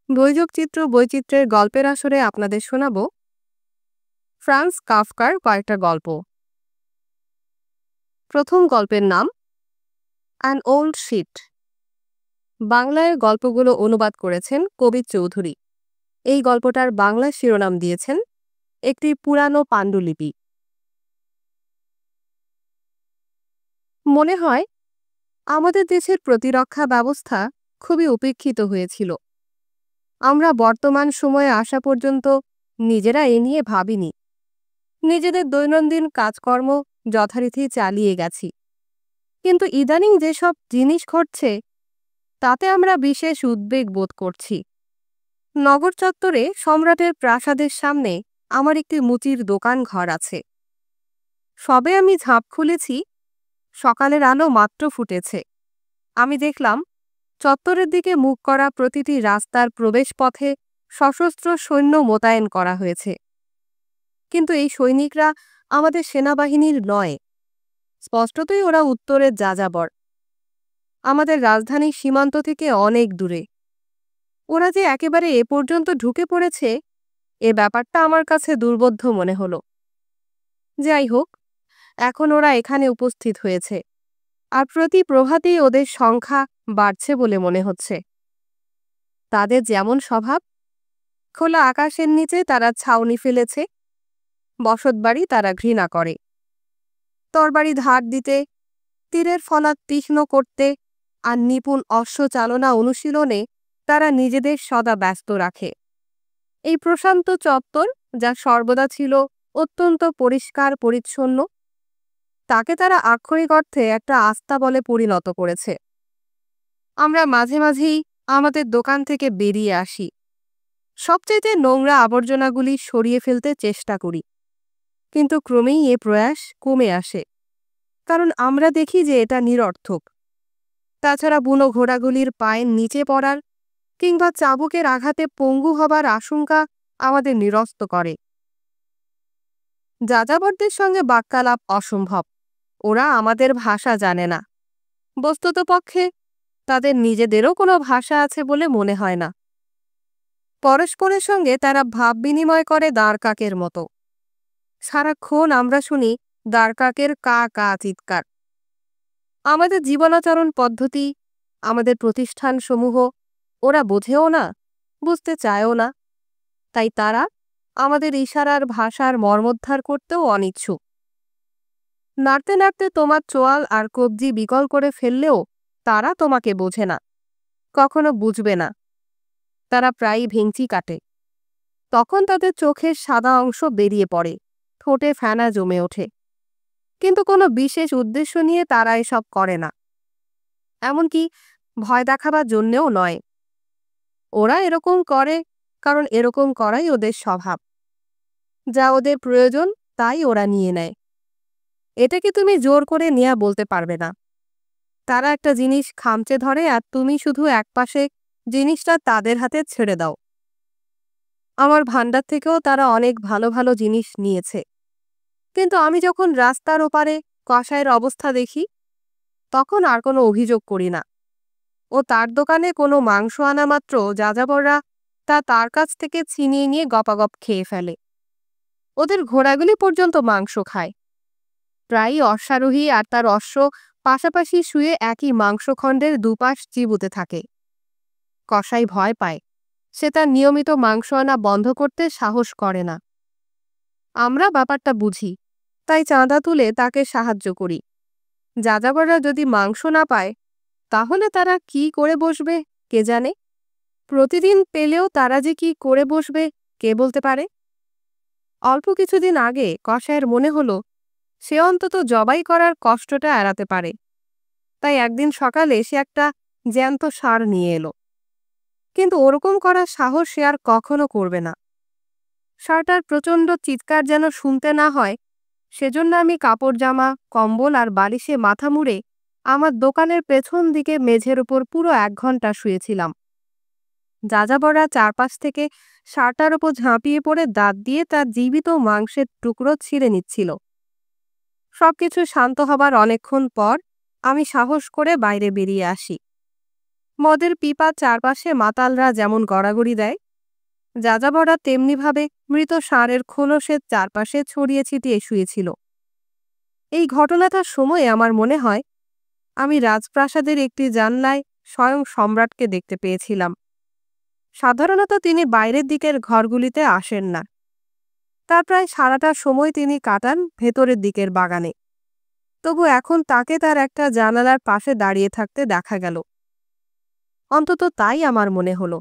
বৈযোগ চিত্র বৈচিত্র্যের গল্পের আসরে আপনাদের শোনাব ফ্রান্স কাফকার কয়েকটা গল্প। প্রথম গল্পের নাম অ্যান ওল্ড শিট। বাংলায় গল্পগুলো অনুবাদ করেছেন কবির চৌধুরী। এই গল্পটার বাংলা শিরোনাম দিয়েছেন একটি পুরানো পাণ্ডুলিপি। মনে হয় আমাদের দেশের প্রতিরক্ষা ব্যবস্থা খুবই উপেক্ষিত হয়েছিল। আমরা বর্তমান সময়ে আসা পর্যন্ত নিজেরা এ নিয়ে ভাবিনি। নিজেদের দৈনন্দিন কাজকর্ম যথারীতি চালিয়ে গেছি, কিন্তু ইদানিং যেসব জিনিস ঘটছে তাতে আমরা বিশেষ উদ্বেগ বোধ করছি। নগর চত্বরে সম্রাটের প্রাসাদের সামনে আমার একটি মুচির দোকান ঘর আছে। সবে আমি ঝাঁপ খুলেছি, সকালের আলো মাত্র ফুটেছে। আমি দেখলাম চত্বরের দিকে মুখ করা প্রতিটি রাস্তার প্রবেশপথে সশস্ত্র সৈন্য মোতায়েন করা হয়েছে। কিন্তু এই সৈনিকরা আমাদের সেনাবাহিনীর নয়। স্পষ্টতই ওরা উত্তরের যাযাবর, আমাদের রাজধানীর সীমান্ত থেকে অনেক দূরে। ওরা যে একেবারে এ পর্যন্ত ঢুকে পড়েছে, এ ব্যাপারটা আমার কাছে দুর্বোধ্য মনে হলো। যাই হোক, এখন ওরা এখানে উপস্থিত হয়েছে, আর প্রতি প্রভাতেই ওদের সংখ্যা বাড়ছে বলে মনে হচ্ছে। তাদের যেমন স্বভাব, খোলা আকাশের নিচে তারা ছাউনি ফেলেছে, বসতবাড়ি তারা ঘৃণা করে। তরবারি ধার দিতে, তীরের ফলাত তীক্ষ্ণ করতে আর নিপুণ অশ্বচালনা অনুশীলনে তারা নিজেদের সদা ব্যস্ত রাখে। এই প্রশান্ত চত্বর, যা সর্বদা ছিল অত্যন্ত পরিষ্কার পরিচ্ছন্ন, তাকে তারা আক্ষরিক অর্থে একটা আস্তাবলে পরিণত করেছে। আমরা মাঝে মাঝেই আমাদের দোকান থেকে বেরিয়ে আসি, সবচেয়ে নোংরা আবর্জনাগুলি সরিয়ে ফেলতে চেষ্টা করি, কিন্তু ক্রমেই এ প্রয়াস কমে আসে, কারণ আমরা দেখি যে এটা নিরর্থক। তাছাড়া বুনো ঘোড়াগুলির পায়ের নিচে পড়ার কিংবা চাবুকের আঘাতে পঙ্গু হবার আশঙ্কা আমাদের নিরস্ত করে। যাযাবরদের সঙ্গে বাক্যালাপ অসম্ভব, ওরা আমাদের ভাষা জানে না। বস্তুতপক্ষে তাদের নিজেদেরও কোনো ভাষা আছে বলে মনে হয় না। পরস্পরের সঙ্গে তারা ভাব বিনিময় করে দাঁড়কাকের মতো। সারাক্ষণ আমরা শুনি দাঁড়কাকের কা কা চিৎকার। আমাদের জীবনাচরণ পদ্ধতি, আমাদের প্রতিষ্ঠানসমূহ ওরা বোঝেও না, বুঝতে চায়ও না। তাই তারা আমাদের ইশারার ভাষার মর্মোদ্ধার করতেও অনিচ্ছুক। নাড়তে নাড়তে তোমার চোয়াল আর কবজি বিকল করে ফেললেও তারা তোমাকে বোঝে না, কখনো বুঝবে না। তারা প্রায়ই ভেঙচি কাটে। তখন তাদের চোখের সাদা অংশ বেরিয়ে পড়ে, ঠোঁটে ফেনা জমে ওঠে, কিন্তু কোনো বিশেষ উদ্দেশ্য নিয়ে তারা এসব করে না, এমনকি ভয় দেখাবার জন্যেও নয়। ওরা এরকম করে কারণ এরকম করাই ওদের স্বভাব। যা ওদের প্রয়োজন তাই ওরা নিয়ে নেয়। এটাকে তুমি জোর করে নেয়া বলতে পারবে না। তারা একটা জিনিস খামচে ধরে আর তুমি শুধু একপাশে জিনিসটা তাদের হাতে ছেড়ে দাও। আমার ভাণ্ডার থেকেও তারা অনেক ভালো ভালো জিনিস নিয়েছে, কিন্তু আমি যখন রাস্তার ওপারে কসাইয়ের অবস্থা দেখি, তখন আর কোনো অভিযোগ করি না। ও তার দোকানে কোনো মাংস আনা মাত্র যাযাবররা তা তার কাছ থেকে ছিনিয়ে নিয়ে গপাগপ খেয়ে ফেলে। ওদের ঘোড়াগুলি পর্যন্ত মাংস খায়। প্রায়ই অশ্বারোহী আর তার অশ্ব পাশাপাশি শুয়ে একই মাংসখণ্ডের দুপাশ চিবুতে থাকে। কসাই ভয় পায়, সে তার নিয়মিত মাংস আনা বন্ধ করতে সাহস করে না। আমরা ব্যাপারটা বুঝি, তাই চাঁদা তুলে তাকে সাহায্য করি। যাযাবররা যদি মাংস না পায়, তাহলে তারা কি করে বসবে কে জানে। প্রতিদিন পেলেও তারা যে কি করে বসবে কে বলতে পারে। অল্প কিছুদিন আগে কসাইয়ের মনে হলো সে অন্তত জবাই করার কষ্টটা এড়াতে পারে। তাই একদিন সকালে সে একটা জ্যান্ত ষাঁড় নিয়ে এলো, কিন্তু ওরকম করার সাহস সে আর কখনো করবে না। ষাঁড়টার প্রচণ্ড চিৎকার যেন শুনতে না হয়, সেজন্য আমি কাপড় জামা, কম্বল আর বালিশে মাথা মুড়ে আমার দোকানের পেছন দিকে মেঝের উপর পুরো 1 ঘন্টা শুয়েছিলাম। যাযাবররা চারপাশ থেকে ষাঁড়টার ওপর ঝাঁপিয়ে পড়ে দাঁত দিয়ে তার জীবিত মাংসের টুকরো ছিঁড়ে নিচ্ছিল। সবকিছু শান্ত হবার অনেকক্ষণ পর আমি সাহস করে বাইরে বেরিয়ে আসি। মদের পিপার চারপাশে মাতালরা যেমন গড়াগড়ি দেয়, যাযাবররা তেমনিভাবে মৃত ষাঁড়ের খোলসের চারপাশে ছড়িয়ে ছিটিয়ে শুয়েছিল। এই ঘটনাটার সময়ে আমার মনে হয় আমি রাজপ্রাসাদের একটি জানলায় স্বয়ং সম্রাটকে দেখতে পেয়েছিলাম। সাধারণত তিনি বাইরের দিকের ঘরগুলিতে আসেন না। তার প্রায় সারাটা সময় তিনি কাটান ভেতরের দিকের বাগানে। তবু এখন তাকে তার একটা জানালার পাশে দাঁড়িয়ে থাকতে দেখা গেল। অন্তত তাই আমার মনে হলো।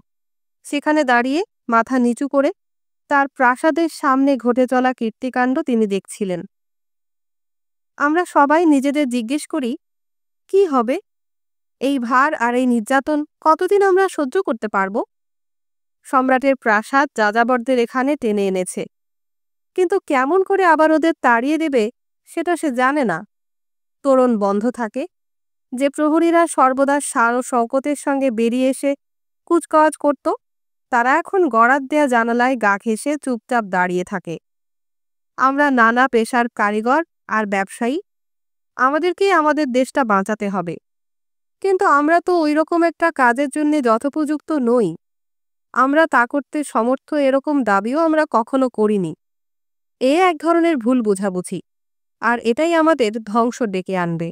সেখানে দাঁড়িয়ে মাথা নিচু করে তার প্রাসাদের সামনে ঘটে চলা কীর্তিকাণ্ড তিনি দেখছিলেন। আমরা সবাই নিজেদের জিজ্ঞেস করি, কি হবে? এই ভার আর এই নির্যাতন কতদিন আমরা সহ্য করতে পারব? সম্রাটের প্রাসাদ যাযাবরদের এখানে টেনে এনেছে, কিন্তু কেমন করে আবার ওদের তাড়িয়ে দেবে সেটা সে জানে না। তোরণ বন্ধ থাকে, যে প্রহরীরা সর্বদা সার ও শওকতের সঙ্গে বেরিয়ে এসে কুচকাওয়াজ করত, তারা এখন গড়াত দেয়া জানালায় গা ঘেঁষে চুপচাপ দাঁড়িয়ে থাকে। আমরা নানা পেশার কারিগর আর ব্যবসায়ী, আমাদেরকেই আমাদের দেশটা বাঁচাতে হবে, কিন্তু আমরা তো ওইরকম একটা কাজের জন্য যথোপযুক্ত নই। আমরা তা করতে সমর্থ এরকম দাবিও আমরা কখনো করিনি। এ এক ধরনের ভুল বোঝাবুঝি, আর এটাই আমাদের ধ্বংস ডেকে আনবে।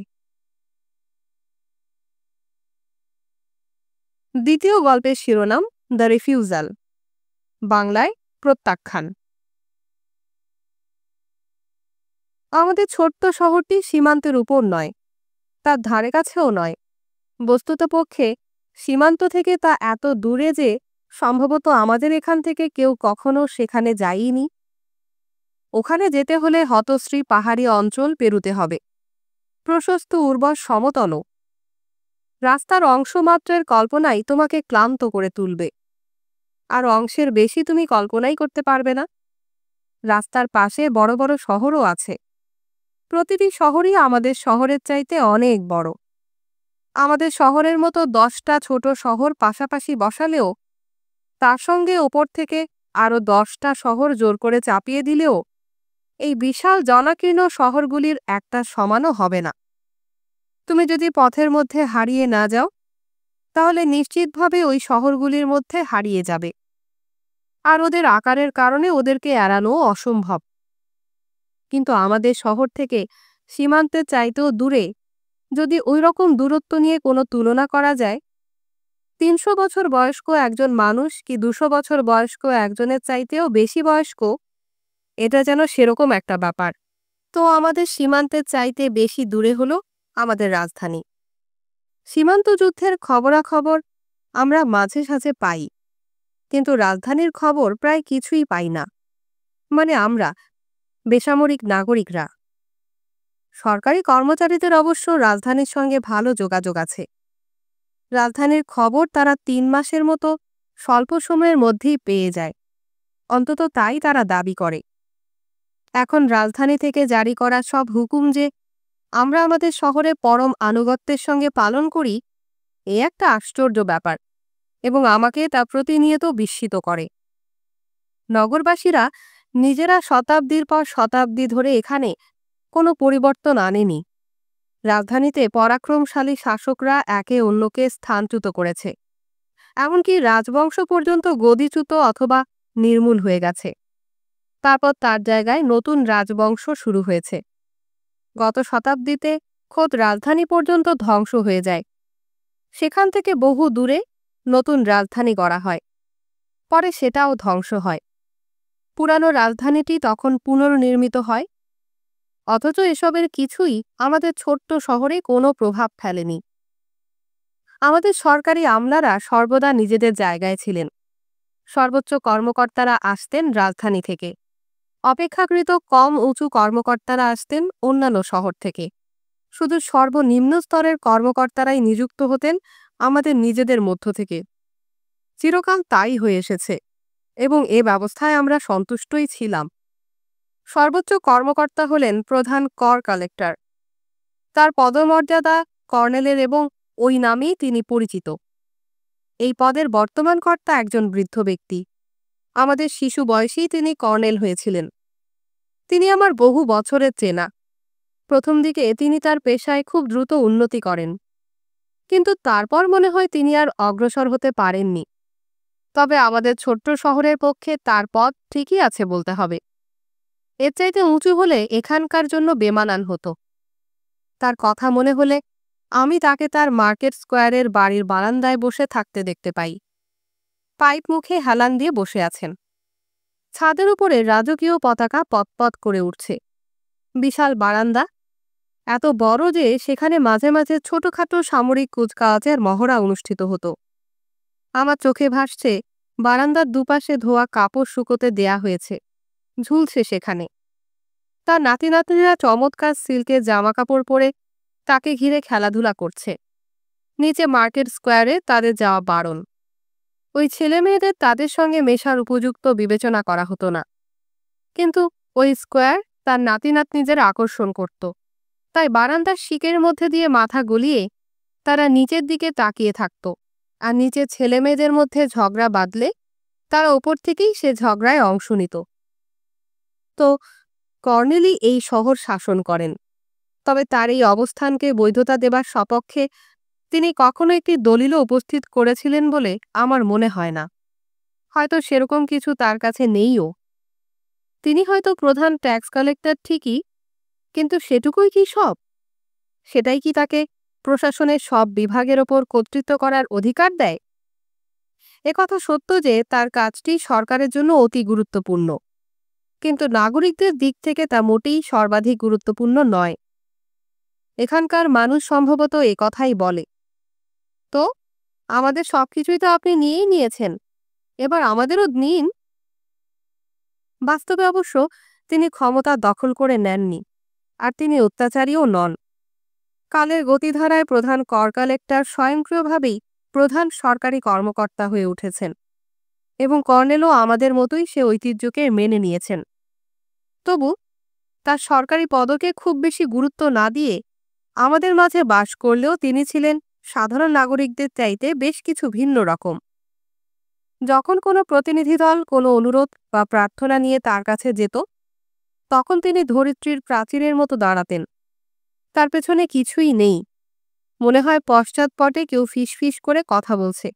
দ্বিতীয় গল্পের শিরোনাম দ্য রিফিউজাল, বাংলায় প্রত্যাখ্যান। আমাদের ছোট্ট শহরটি সীমান্তের উপর নয়, তার ধারে কাছেও নয়। বস্তুতপক্ষে সীমান্ত থেকে তা এত দূরে যে সম্ভবত আমাদের এখান থেকে কেউ কখনো সেখানে যায়নি। ওখানে যেতে হলে হতশ্রী পাহাড়ি অঞ্চল পেরুতে হবে, প্রশস্ত উর্বর সমতল। রাস্তার অংশমাত্রের কল্পনাই তোমাকে ক্লান্ত করে তুলবে, আর অংশের বেশি তুমি কল্পনাই করতে পারবে না। রাস্তার পাশে বড় বড় শহরও আছে। প্রতিটি শহরই আমাদের শহরের চাইতে অনেক বড়। আমাদের শহরের মতো 10টা ছোট শহর পাশাপাশি বসালেও, তার সঙ্গে ওপর থেকে আরও 10টা শহর জোর করে চাপিয়ে দিলেও এই বিশাল জনাকীর্ণ শহরগুলির একটা সমানও হবে না। তুমি যদি পথের মধ্যে হারিয়ে না যাও, তাহলে নিশ্চিতভাবে ওই শহরগুলির মধ্যে হারিয়ে যাবে, আর ওদের আকারের কারণে ওদেরকে এড়ানোও অসম্ভব। কিন্তু আমাদের শহর থেকে সীমান্তের চাইতেও দূরে যদি ওই রকম দূরত্ব নিয়ে কোনো তুলনা করা যায়, 300 বছর বয়স্ক একজন মানুষ কি 200 বছর বয়স্ক একজনের চাইতেও বেশি বয়স্ক, এটা যেন সেরকম একটা ব্যাপার। তো আমাদের সীমান্তের চাইতে বেশি দূরে হলো আমাদের রাজধানী। সীমান্ত যুদ্ধের খবরাখবর আমরা মাঝে সাঝে পাই, কিন্তু রাজধানীর খবর প্রায় কিছুই পাই না। মানে আমরা বেসামরিক নাগরিকরা। সরকারি কর্মচারীদের অবশ্য রাজধানীর সঙ্গে ভালো যোগাযোগ আছে। রাজধানীর খবর তারা 3 মাসের মতো স্বল্প সময়ের মধ্যেই পেয়ে যায়, অন্তত তাই তারা দাবি করে। এখন রাজধানী থেকে জারি করা সব হুকুম যে আমরা আমাদের শহরে পরম আনুগত্যের সঙ্গে পালন করি, এ একটা আশ্চর্য ব্যাপার, এবং আমাকে তা প্রতিনিয়ত বিস্মিত করে। নগরবাসীরা নিজেরা শতাব্দীর পর শতাব্দী ধরে এখানে কোনো পরিবর্তন আনেনি। রাজধানীতে পরাক্রমশালী শাসকরা একে অন্যকে স্থানচ্যুত করেছে, এমনকি রাজবংশ পর্যন্ত গদিচ্যুত অথবা নির্মূল হয়ে গেছে। তারপর তার জায়গায় নতুন রাজবংশ শুরু হয়েছে। গত শতাব্দীতে খোদ রাজধানী পর্যন্ত ধ্বংস হয়ে যায়। সেখান থেকে বহু দূরে নতুন রাজধানী গড়া হয়, পরে সেটাও ধ্বংস হয়। পুরানো রাজধানীটি তখন পুনর্নির্মিত হয়। অথচ এসবের কিছুই আমাদের ছোট্ট শহরে কোনো প্রভাব ফেলেনি। আমাদের সরকারি আমলারা সর্বদা নিজেদের জায়গায় ছিলেন। সর্বোচ্চ কর্মকর্তারা আসতেন রাজধানী থেকে, অপেক্ষাকৃত কম উঁচু কর্মকর্তারা আসতেন অন্যান্য শহর থেকে। শুধু সর্বনিম্ন স্তরের কর্মকর্তারাই নিযুক্ত হতেন আমাদের নিজেদের মধ্য থেকে। চিরকাল তাই হয়ে এসেছে, এবং এ ব্যবস্থায় আমরা সন্তুষ্টই ছিলাম। সর্বোচ্চ কর্মকর্তা হলেন প্রধান কর কালেক্টর। তার পদমর্যাদা কর্নেলের, এবং ওই নামেই তিনি পরিচিত। এই পদের বর্তমান কর্তা একজন বৃদ্ধ ব্যক্তি। আমাদের শিশু বয়সেই তিনি কর্নেল হয়েছিলেন। তিনি আমার বহু বছরের চেনা। প্রথম দিকে তিনি তার পেশায় খুব দ্রুত উন্নতি করেন। কিন্তু তারপর মনে হয় তিনি আর অগ্রসর হতে পারেননি। তবে আমাদের ছোট্ট শহরের পক্ষে তার পথ ঠিকই আছে বলতে হবে। এর চাইতে উঁচু হলে এখানকার জন্য বেমানান হতো। তার কথা মনে হলে আমি তাকে তার মার্কেট স্কোয়ারের বাড়ির বারান্দায় বসে থাকতে দেখতে পাই। পাইপ মুখে হেলান দিয়ে বসে আছেন। ছাদের উপরে রাজকীয় পতাকা পতপত করে উঠছে। বিশাল বারান্দা, এত বড় যে সেখানে মাঝে মাঝে ছোটখাটো সামরিক কুচকাওয়াজের মহড়া অনুষ্ঠিত হতো। আমার চোখে ভাসছে বারান্দার দুপাশে ধোয়া কাপড় শুকোতে দেয়া হয়েছে, ঝুলছে সেখানে। তার নাতি নাতনিরা চমৎকার সিল্কের জামাকাপড় পরে তাকে ঘিরে খেলাধুলা করছে। নিচে মার্কেট স্কোয়ারে তাদের যাওয়া বারণ। ওই ছেলে মেয়েদের তাদের সঙ্গে মেশার উপযুক্ত বিবেচনা করা হতো না। কিন্তু ওই স্কোয়ার তার নাতি নাতনিদের আকর্ষণ করত। তাই বারান্দার শিকের মধ্যে দিয়ে মাথা গলিয়ে তারা নিচের দিকে তাকিয়ে থাকত। আর নিচের ছেলে মেয়েদের মধ্যে ঝগড়া বাঁধলে তারা ওপর থেকেই সে ঝগড়ায় অংশ নিত। তো কর্নেলি এই শহর শাসন করেন, তবে তার এই অবস্থানকে বৈধতা দেবার সপক্ষে তিনি কখনো একটি দলিলও উপস্থিত করেছিলেন বলে আমার মনে হয় না। হয়তো সেরকম কিছু তার কাছে নেইও। তিনি হয়তো প্রধান ট্যাক্স কালেক্টর ঠিকই, কিন্তু সেটুকুই কি সব? সেটাই কি তাকে প্রশাসনের সব বিভাগের ওপর কর্তৃত্ব করার অধিকার দেয়? একথা সত্য যে তার কাজটি সরকারের জন্য অতি গুরুত্বপূর্ণ, কিন্তু নাগরিকদের দিক থেকে তা মোটেই সর্বাধিক গুরুত্বপূর্ণ নয়। এখানকার মানুষ সম্ভবত কথাই বলে, তো আমাদের সবকিছুই তো আপনি নিয়েই নিয়েছেন, এবার আমাদেরও নিন। বাস্তবে অবশ্য তিনি ক্ষমতা দখল করে নেননি, আর তিনি অত্যাচারীও নন। কালের গতিধারায় প্রধান কর কালেক্টর স্বয়ংক্রিয়ভাবেই প্রধান সরকারি কর্মকর্তা হয়ে উঠেছেন, এবং কর্নেলও আমাদের মতোই সে ঐতিহ্যকে মেনে নিয়েছেন। তবু তার সরকারি পদকে খুব বেশি গুরুত্ব না দিয়ে আমাদের মাঝে বাস করলেও তিনি ছিলেন সাধারণ নাগরিকদের চাইতে বেশ কিছু ভিন্ন রকম। যখন কোনো প্রতিনিধি দল কোনো অনুরোধ বা প্রার্থনা নিয়ে তার কাছে যেত, তখন তিনি ধরিত্রীর প্রাচীরের মতো দাঁড়াতেন। তার পেছনে কিছুই নেই, মনে হয় পশ্চাৎপটে কেউ ফিসফিস করে কথা বলছে।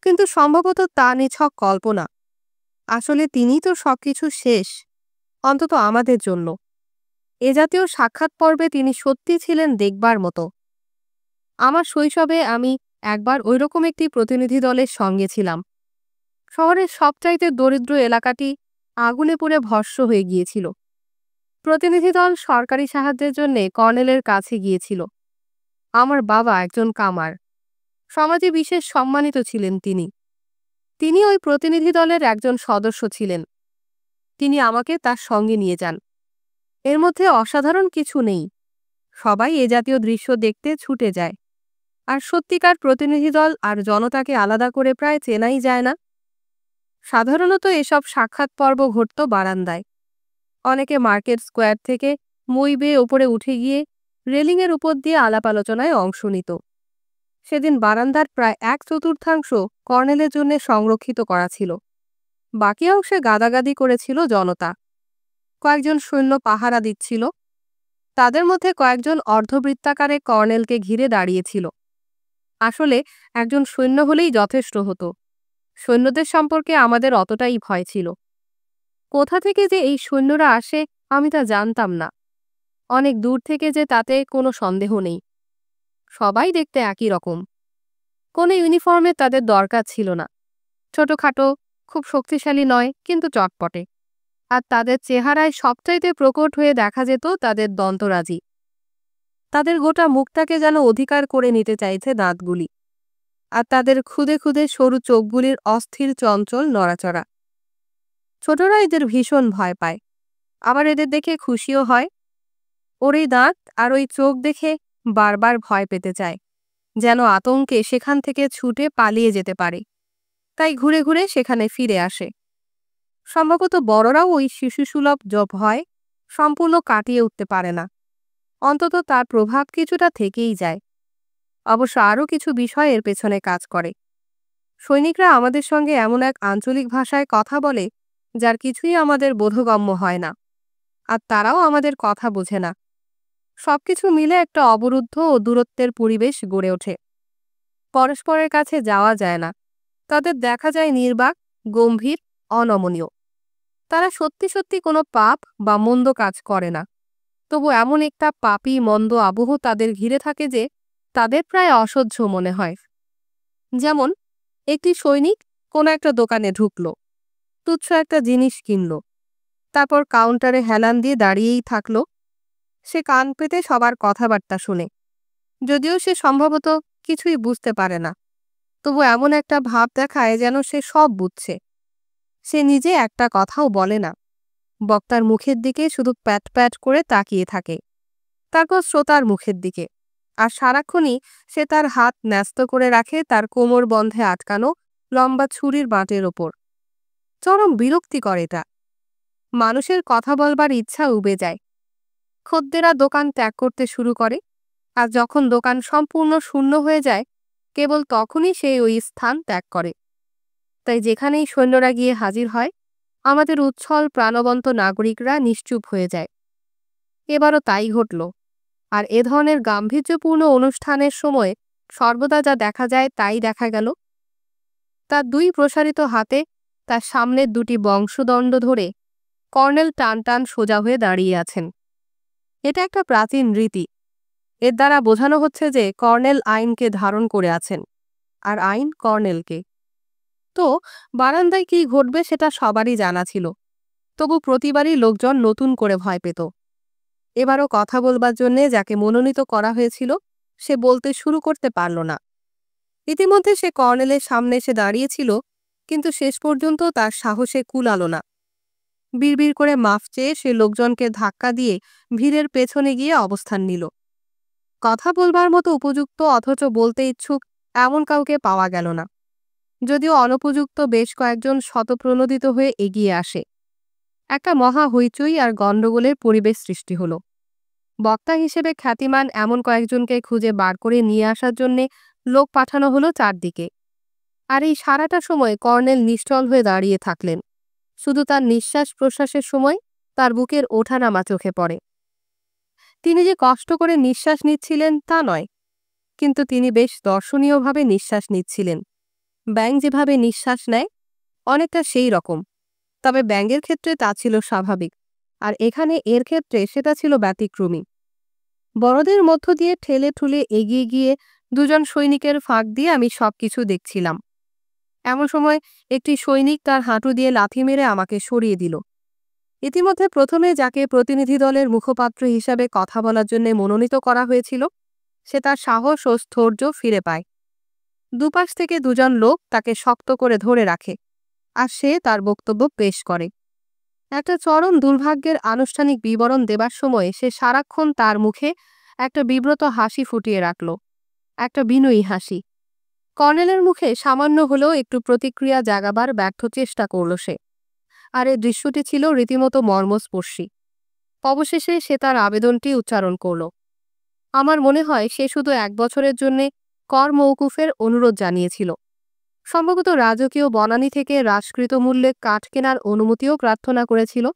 কিন্তু সম্ভবত তা নিছক কল্পনা। আসলে তিনিই তো সবকিছু শেষ, অন্তত আমাদের জন্য। এ জাতীয় সাক্ষাৎ পর্বে তিনি সত্যি ছিলেন দেখবার মতো। আমার শৈশবে আমি একবার ওইরকম একটি প্রতিনিধি দলের সঙ্গে ছিলাম। শহরের সবচাইতে দরিদ্র এলাকাটি আগুনে পুড়ে ভস্ম হয়ে গিয়েছিল। প্রতিনিধি দল সরকারি সাহায্যের জন্য কর্নেলের কাছে গিয়েছিল। আমার বাবা একজন কামার, সমাজে বিশেষ সম্মানিত ছিলেন তিনি। তিনি ওই প্রতিনিধি দলের একজন সদস্য ছিলেন। তিনি আমাকে তার সঙ্গে নিয়ে যান। এর মধ্যে অসাধারণ কিছু নেই, সবাই এ জাতীয় দৃশ্য দেখতে ছুটে যায়। আর সত্যিকার প্রতিনিধি দল আর জনতাকে আলাদা করে প্রায় চেনাই যায় না। সাধারণত এসব সাক্ষাৎ পর্ব ঘটত বারান্দায়। অনেকে মার্কেট স্কোয়ার থেকে মই বেয়ে ওপরে উঠে গিয়ে রেলিংয়ের উপর দিয়ে আলাপ আলোচনায় অংশ নিত। সেদিন বারান্দার প্রায় 1/4 কর্নেলের জন্য সংরক্ষিত করা ছিল। বাকি অংশে গাদাগাদি করেছিল জনতা। কয়েকজন সৈন্য পাহারা দিচ্ছিল। তাদের মধ্যে কয়েকজন অর্ধবৃত্তাকারে কর্নেলকে ঘিরে দাঁড়িয়েছিল। আসলে একজন সৈন্য হলেই যথেষ্ট হতো। সৈন্যদের সম্পর্কে আমাদের অতটাই ভয় ছিল। কোথা থেকে যে এই সৈন্যরা আসে আমি তা জানতাম না। অনেক দূর থেকে যে তাতে কোনো সন্দেহ নেই। সবাই দেখতে একই রকম। কোনো ইউনিফর্মে তাদের দরকার ছিল না। ছোটখাটো, খুব শক্তিশালী নয়, কিন্তু চটপটে। আর তাদের চেহারায় সবচাইতে প্রকট হয়ে দেখা যেত তাদের দন্তরাজি। তাদের গোটা মুখটাকে যেন অধিকার করে নিতে চাইছে দাঁতগুলি। আর তাদের খুদে খুদে সরু চোখগুলির অস্থির চঞ্চল নড়াচড়া। ছোটরা এদের ভীষণ ভয় পায়, আবার এদের দেখে খুশিও হয়। ওর এই দাঁত আর ওই চোখ দেখে বারবার ভয় পেতে চায়, যেন আতঙ্কে সেখান থেকে ছুটে পালিয়ে যেতে পারে। তাই ঘুরে ঘুরে সেখানে ফিরে আসে। সম্ভবত বড়রাও ওই শিশুসুলভ ভয় সম্পূর্ণ কাটিয়ে উঠতে পারে না। অন্তত তার প্রভাব কিছুটা থেকেই যায়। অবশ্য আরও কিছু বিষয় এর পেছনে কাজ করে। সৈনিকরা আমাদের সঙ্গে এমন এক আঞ্চলিক ভাষায় কথা বলে যার কিছুই আমাদের বোধগম্য হয় না, আর তারাও আমাদের কথা বোঝে না। সবকিছু মিলে একটা অবরুদ্ধ ও দূরত্বের পরিবেশ গড়ে ওঠে। পরস্পরের কাছে যাওয়া যায় না। তাদের দেখা যায় নির্বাক, গম্ভীর, অনমনীয়। তারা সত্যি সত্যি কোনো পাপ বা মন্দ কাজ করে না, তবু এমন একটা পাপী মন্দ আবহ তাদের ঘিরে থাকে যে তাদের প্রায় অসহ্য মনে হয়। যেমন একটি সৈনিক কোনো একটা দোকানে ঢুকলো, তুচ্ছ একটা জিনিস কিনল, তারপর কাউন্টারে হেলান দিয়ে দাঁড়িয়েই থাকলো। সে কান পেতে সবার কথাবার্তা শুনে, যদিও সে সম্ভবত কিছুই বুঝতে পারে না, তবু এমন একটা ভাব দেখায় যেন সে সব বুঝছে। সে নিজে একটা কথাও বলে না, বক্তার মুখের দিকে শুধু প্যাট প্যাট করে তাকিয়ে থাকে, তারপর শ্রোতার মুখের দিকে। আর সারাক্ষণই সে তার হাত ন্যস্ত করে রাখে তার কোমর বন্ধে আটকানো লম্বা ছুরির বাঁটের ওপর। চরম বিরক্তিকর এটা। মানুষের কথা বলবার ইচ্ছা উবে যায়। খদ্দেরা দোকান ত্যাগ করতে শুরু করে, আর যখন দোকান সম্পূর্ণ শূন্য হয়ে যায় কেবল তখনই সে ওই স্থান ত্যাগ করে। তাই যেখানেই সৈন্যরা গিয়ে হাজির হয়, আমাদের উচ্ছল প্রাণবন্ত নাগরিকরা নিশ্চুপ হয়ে যায়। এবারও তাই ঘটল। আর এ ধরনের গাম্ভীর্যপূর্ণ অনুষ্ঠানের সময় সর্বদা যা দেখা যায় তাই দেখা গেল। তার দুই প্রসারিত হাতে তার সামনের দুটি বংশদণ্ড ধরে কর্নেল টান টান সোজা হয়ে দাঁড়িয়ে আছেন। এটা একটা প্রাচীন রীতি। এর দ্বারা বোঝানো হচ্ছে যে কর্নেল আইনকে ধারণ করে আছেন, আর আইন কর্নেলকে। তো বারান্দায় কি ঘটবে সেটা সবারই জানা ছিল, তবু প্রতিবারই লোকজন নতুন করে ভয় পেত। এবারও কথা বলবার জন্যে যাকে মনোনীত করা হয়েছিল সে বলতে শুরু করতে পারল না। ইতিমধ্যে সে কর্নেলের সামনে এসে দাঁড়িয়েছিল, কিন্তু শেষ পর্যন্ত তার সাহসে কুলালো না। বিড়বিড় করে মাফ চেয়ে সে লোকজনকে ধাক্কা দিয়ে ভিড়ের পেছনে গিয়ে অবস্থান নিল। কথা বলবার মতো উপযুক্ত অথচ বলতে ইচ্ছুক এমন কাউকে পাওয়া গেল না, যদিও অনুপযুক্ত বেশ কয়েকজন শতপ্রণোদিত হয়ে এগিয়ে আসে। একটা মহা হইচই আর গণ্ডগোলের পরিবেশ সৃষ্টি হলো। বক্তা হিসেবে খ্যাতিমান এমন কয়েকজনকে খুঁজে বার করে নিয়ে আসার জন্যে লোক পাঠানো হলো চারদিকে। আর এই সারাটা সময় কর্নেল নিশ্চল হয়ে দাঁড়িয়ে থাকলেন। শুধু তার নিঃশ্বাস প্রশ্বাসের সময় তার বুকের ওঠানামা চোখে পড়ে। তিনি যে কষ্ট করে নিঃশ্বাস নিচ্ছিলেন তা নয়, কিন্তু তিনি বেশ দর্শনীয়ভাবে নিঃশ্বাস নিচ্ছিলেন। ব্যাঙ যেভাবে নিঃশ্বাস নেয় অনেকটা সেই রকম, তবে ব্যাঙের ক্ষেত্রে তা ছিল স্বাভাবিক, আর এখানে এর ক্ষেত্রে সেটা ছিল ব্যতিক্রমী। বড়দের মধ্য দিয়ে ঠেলে ঠুলে এগিয়ে গিয়ে দুজন সৈনিকের ফাঁক দিয়ে আমি সবকিছু দেখছিলাম। এমন সময় একটি সৈনিক তার হাঁটু দিয়ে লাথি মেরে আমাকে সরিয়ে দিল। ইতিমধ্যে প্রথমে যাকে প্রতিনিধি দলের মুখপাত্র হিসাবে কথা বলার জন্য মনোনীত করা হয়েছিল সে তার সাহস ও স্থৈর্য ফিরে পায়। দুপাশ থেকে দুজন লোক তাকে শক্ত করে ধরে রাখে, আর সে তার বক্তব্য পেশ করে। একটা চরম দুর্ভাগ্যের আনুষ্ঠানিক বিবরণ দেবার সময় সে সারাক্ষণ তার মুখে একটা বিব্রত হাসি ফুটিয়ে রাখল, একটা বিনয়ী হাসি। কর্নেলের মুখে সামান্য হলেও একটু প্রতিক্রিয়া জাগাবার ব্যর্থ চেষ্টা করল সে, আর এই দৃশ্যটি ছিল রীতিমতো মর্মস্পর্শী। অবশেষে সে তার আবেদনটি উচ্চারণ করল। আমার মনে হয় সে শুধু 1 বছরের জন্যে কর মওকুফের অনুরোধ জানিয়েছিল। সম্ভবত রাজকীয় বনানী থেকে হ্রাসকৃত মূল্যে কাঠ কেনার অনুমতিও প্রার্থনা করেছিল।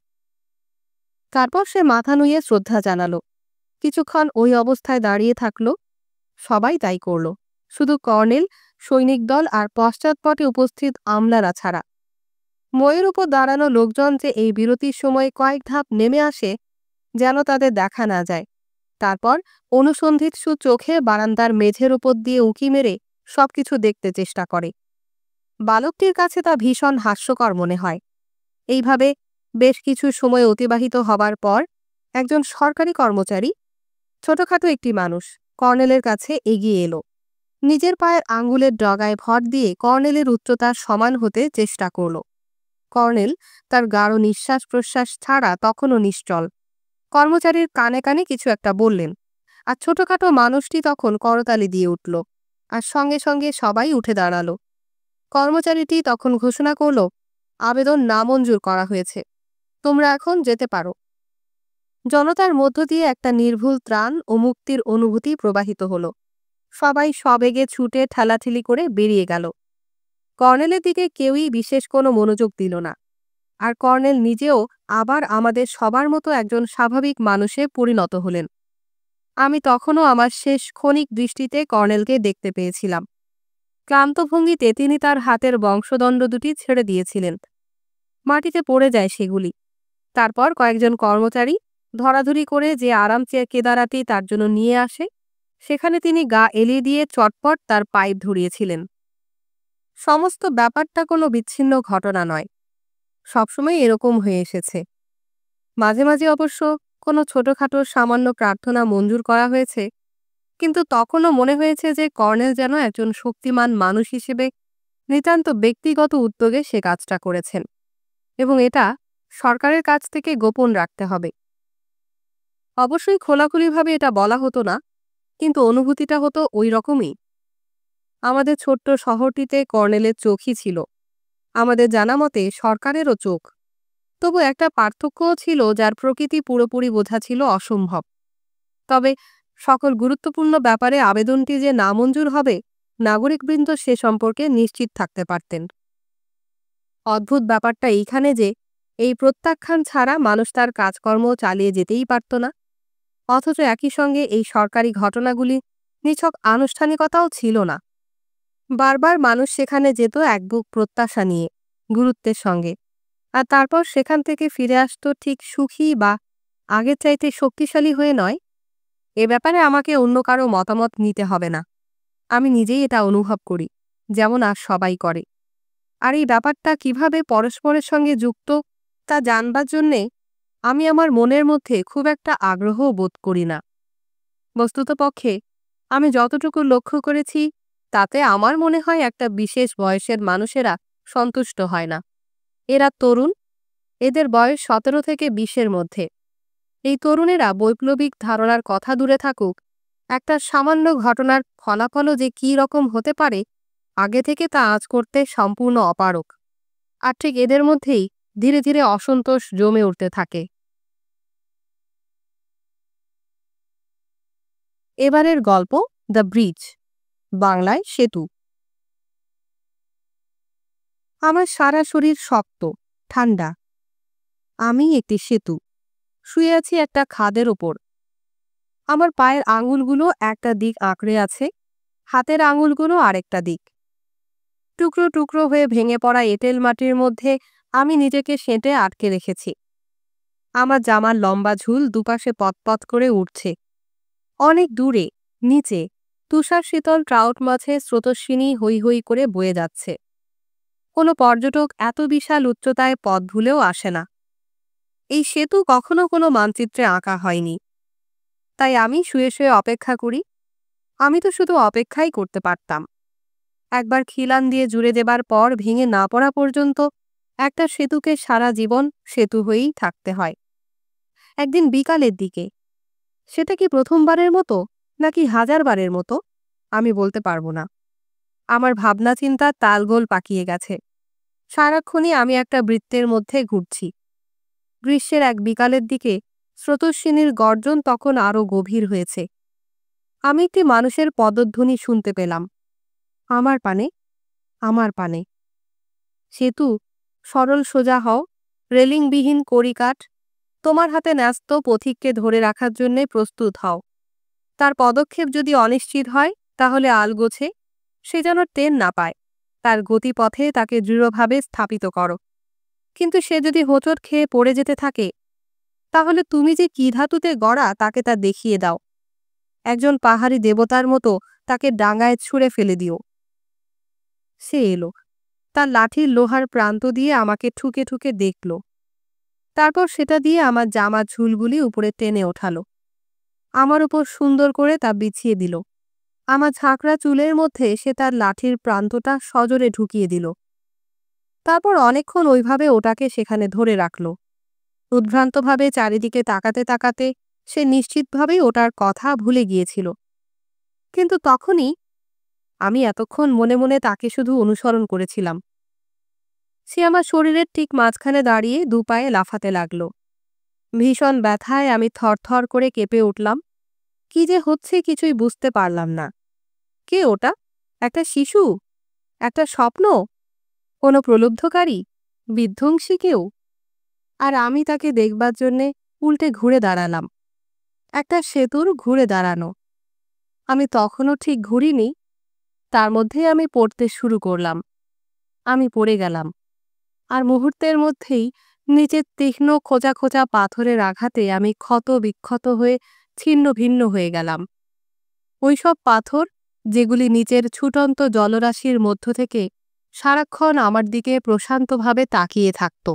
তারপর সে মাথা নুইয়ে শ্রদ্ধা জানালো। কিছুক্ষণ ওই অবস্থায় দাঁড়িয়ে থাকল। সবাই তাই করল, শুধু কর্নেল, সৈনিক দল আর পশ্চাৎপটে উপস্থিত আমলারা ছাড়া। ময়ের উপর দাঁড়ানো লোকজন যে এই বিরতির সময় কয়েক ধাপ নেমে আসে যেন তাদের দেখা না যায়, তারপর অনুসন্ধিৎসু চোখে বারান্দার মেঝের উপর দিয়ে উঁকি মেরে সবকিছু দেখতে চেষ্টা করে। বালকটির কাছে তা ভীষণ হাস্যকর মনে হয়। এইভাবে বেশ কিছু সময় অতিবাহিত হবার পর একজন সরকারি কর্মচারী, ছোটখাটো একটি মানুষ, কর্নেলের কাছে এগিয়ে এলো। নিজের পায়ের আঙ্গুলের ডগায় ভর দিয়ে কর্নেলের উচ্চতার সমান হতে চেষ্টা করল। কর্নেল তার গাঢ় নিঃশ্বাস প্রশ্বাস ছাড়া তখনও নিশ্চল। কর্মচারীর কানে কানে কিছু একটা বললেন, আর ছোটখাটো মানুষটি তখন করতালি দিয়ে উঠল, আর সঙ্গে সঙ্গে সবাই উঠে দাঁড়ালো। কর্মচারীটি তখন ঘোষণা করল, আবেদন নামঞ্জুর করা হয়েছে, তোমরা এখন যেতে পারো। জনতার মধ্য দিয়ে একটা নির্ভুল ত্রাণ ও মুক্তির অনুভূতি প্রবাহিত হলো। সবাই সবেগে ছুটে ঠেলাঠেলি করে বেরিয়ে গেল। কর্নেলের দিকে কেউই বিশেষ কোনো মনোযোগ দিল না, আর কর্নেল নিজেও আবার আমাদের সবার মতো একজন স্বাভাবিক মানুষে পরিণত হলেন। আমি তখনও আমার শেষ ক্ষণিক দৃষ্টিতে কর্নেলকে দেখতে পেয়েছিলাম। ক্লান্ত ভঙ্গিতে তিনি তার হাতের বংশদণ্ড দুটি ছেড়ে দিয়েছিলেন। মাটিতে পড়ে যায় সেগুলি। তারপর কয়েকজন কর্মচারী ধরাধরি করে যে আরাম কেদারাটি তার জন্য নিয়ে আসে, সেখানে তিনি গা এলিয়ে দিয়ে চটপট তার পাইপ ধরিয়েছিলেন। সমস্ত ব্যাপারটা কোনো বিচ্ছিন্ন ঘটনা নয়, সবসময় এরকম হয়ে এসেছে। মাঝে মাঝে অবশ্য কোনো ছোটখাটো সামান্য প্রার্থনা মঞ্জুর করা হয়েছে, কিন্তু তখনও মনে হয়েছে যে কর্নেল যেন একজন শক্তিমান মানুষ হিসেবে নিতান্ত ব্যক্তিগত উদ্যোগে সে কাজটা করেছেন, এবং এটা সরকারের কাছ থেকে গোপন রাখতে হবে। অবশ্যই খোলাখুলিভাবে এটা বলা হতো না, কিন্তু অনুভূতিটা হতো ওই রকমই। আমাদের ছোট্ট শহরটিতে কর্নেলের চোখই ছিল, আমাদের জানা মতে সরকারেরও চোখ। তবু একটা পার্থক্যও ছিল, যার প্রকৃতি পুরোপুরি বোঝা ছিল অসম্ভব। তবে সকল গুরুত্বপূর্ণ ব্যাপারে আবেদনটি যে নামঞ্জুর হবে, নাগরিকবৃন্দ সে সম্পর্কে নিশ্চিত থাকতে পারতেন। অদ্ভুত ব্যাপারটা এইখানে যে এই প্রত্যাখ্যান ছাড়া মানুষ তার কাজকর্ম চালিয়ে যেতেই পারত না, অথচ একই সঙ্গে এই সরকারি ঘটনাগুলি নিছক আনুষ্ঠানিকতাও ছিল না। বারবার মানুষ সেখানে যেত এক বুক প্রত্যাশা নিয়ে, গুরুত্বের সঙ্গে, আর তারপর সেখান থেকে ফিরে আসতো ঠিক সুখী বা আগের চাইতে শক্তিশালী হয়ে নয়। এ ব্যাপারে আমাকে অন্য কারো মতামত নিতে হবে না, আমি নিজেই এটা অনুভব করি, যেমন আর সবাই করে। আর এই ব্যাপারটা কিভাবে পরস্পরের সঙ্গে যুক্ত তা জানবার জন্যে আমি আমার মনের মধ্যে খুব একটা আগ্রহও বোধ করি না। বস্তুতপক্ষে আমি যতটুকু লক্ষ্য করেছি, তাতে আমার মনে হয় একটা বিশেষ বয়সের মানুষেরা সন্তুষ্ট হয় না। এরা তরুণ, এদের বয়স 17 থেকে 20-এর মধ্যে। এই তরুণেরা বৈপ্লবিক ধারণার কথা দূরে থাকুক, একটা সামান্য ঘটনার ফলাফলও যে কী রকম হতে পারে আগে থেকে তা আঁচ করতে সম্পূর্ণ অপারগ। আর ঠিক এদের মধ্যেই ধীরে ধীরে অসন্তোষ জমে উঠতে থাকে। এবারের গল্প দ্য ব্রিজ, বাংলায় সেতু। আমার সারা শরীর শক্ত, ঠান্ডা। আমি একটি সেতু, শুয়ে আছি একটা খাদের ওপর। আমার পায়ের আঙুলগুলো একটা দিক আঁকড়ে আছে, হাতের আঙুলগুলো আরেকটা দিক। টুকরো টুকরো হয়ে ভেঙে পড়া এঁটেল মাটির মধ্যে আমি নিজেকে সেঁটে আটকে রেখেছি। আমার জামার লম্বা ঝুল দুপাশে পতপত করে উঠছে। অনেক দূরে, নিচে, তুষার শীতল ট্রাউট মাছের স্রোতস্বিনী হৈ হৈ করে বয়ে যাচ্ছে। কোনো পর্যটক এত বিশাল উচ্চতায় পথ ভুলেও আসে না। এই সেতু কখনো কোনো মানচিত্রে আঁকা হয়নি, তাই আমি শুয়ে শুয়ে অপেক্ষা করি। আমি তো শুধু অপেক্ষাই করতে পারতাম। একবার খিলান দিয়ে জুড়ে দেবার পর ভেঙে না পড়া পর্যন্ত একটা সেতুকে সারা জীবন সেতু হয়েই থাকতে হয়। একদিন বিকালের দিকে, সেটা কি প্রথমবারের মতো নাকি হাজারবারের মতো আমি বলতে পারবো না। আমার ভাবনা চিন্তা তালগোল পাকিয়ে গেছে। সারাক্ষণই আমি একটা বৃত্তের মধ্যে ঘুরছি। গ্রীষ্মের এক বিকালের দিকে স্রোতস্বিনীর গর্জন তখন আরও গভীর হয়েছে। আমি একটি মানুষের পদধ্বনি শুনতে পেলাম, আমার পানে, আমার পানে। সেতু, সরল সোজা হও, রেলিংবিহীন কড়িকাঠ, তোমার হাতে ন্যস্ত পথিককে ধরে রাখার জন্যে প্রস্তুত হও। তার পদক্ষেপ যদি অনিশ্চিত হয়, তাহলে আলগোছে, সে যেন টেন না পায়। তার গতিপথে তাকে দৃঢ়ভাবে স্থাপিত করো। কিন্তু সে যদি হোঁচট খেয়ে পড়ে যেতে থাকে, তাহলে তুমি যে কী ধাতুতে গড়া তাকে তা দেখিয়ে দাও। একজন পাহাড়ি দেবতার মতো তাকে ডাঙায় ছুঁড়ে ফেলে দিও। সে এলো, তার লাঠির লোহার প্রান্ত দিয়ে আমাকে ঠুকে ঠুকে দেখল। তারপর সেটা দিয়ে আমার জামার ঝুলগুলি উপরে টেনে ওঠালো, আমার উপর সুন্দর করে তা বিছিয়ে দিল। আমার ঝাঁকড়া চুলের মধ্যে সে তার লাঠির প্রান্তটা সজোরে ঢুকিয়ে দিল। তারপর অনেকক্ষণ ওইভাবে ওটাকে সেখানে ধরে রাখল। উদ্ভ্রান্তভাবে চারিদিকে তাকাতে তাকাতে সে নিশ্চিতভাবেই ওটার কথা ভুলে গিয়েছিল। কিন্তু তখনই আমি এতক্ষণ মনে মনে তাকে শুধু অনুসরণ করেছিলাম। সে আমার শরীরের ঠিক মাঝখানে দাঁড়িয়ে দুপায়ে লাফাতে লাগল। ভীষণ ব্যথায় আমি থরথর করে কেঁপে উঠলাম। কি যে হচ্ছে কিছুই বুঝতে পারলাম না। কে ওটা? একটা শিশু? একটা স্বপ্ন? কোনো প্রলুব্ধকারী? বিধ্বংসী কেউ? আর আমি তাকে দেখবার জন্যে উল্টে ঘুরে দাঁড়ালাম। একটা সেতুর ঘুরে দাঁড়ানো। আমি তখনও ঠিক ঘুরিনি, তার মধ্যেই আমি পড়তে শুরু করলাম। আমি পড়ে গেলাম, আর মুহূর্তের মধ্যেই নিচের তীক্ষ্ণ খোঁচা খোঁচা পাথরের আঘাতে আমি ক্ষত বিক্ষত হয়ে ছিন্ন ভিন্ন হয়ে গেলাম। ওইসব পাথর, যেগুলি নিচের ছুটন্ত জলরাশির মধ্য থেকে সারাক্ষণ আমার দিকে প্রশান্তভাবে তাকিয়ে থাকত।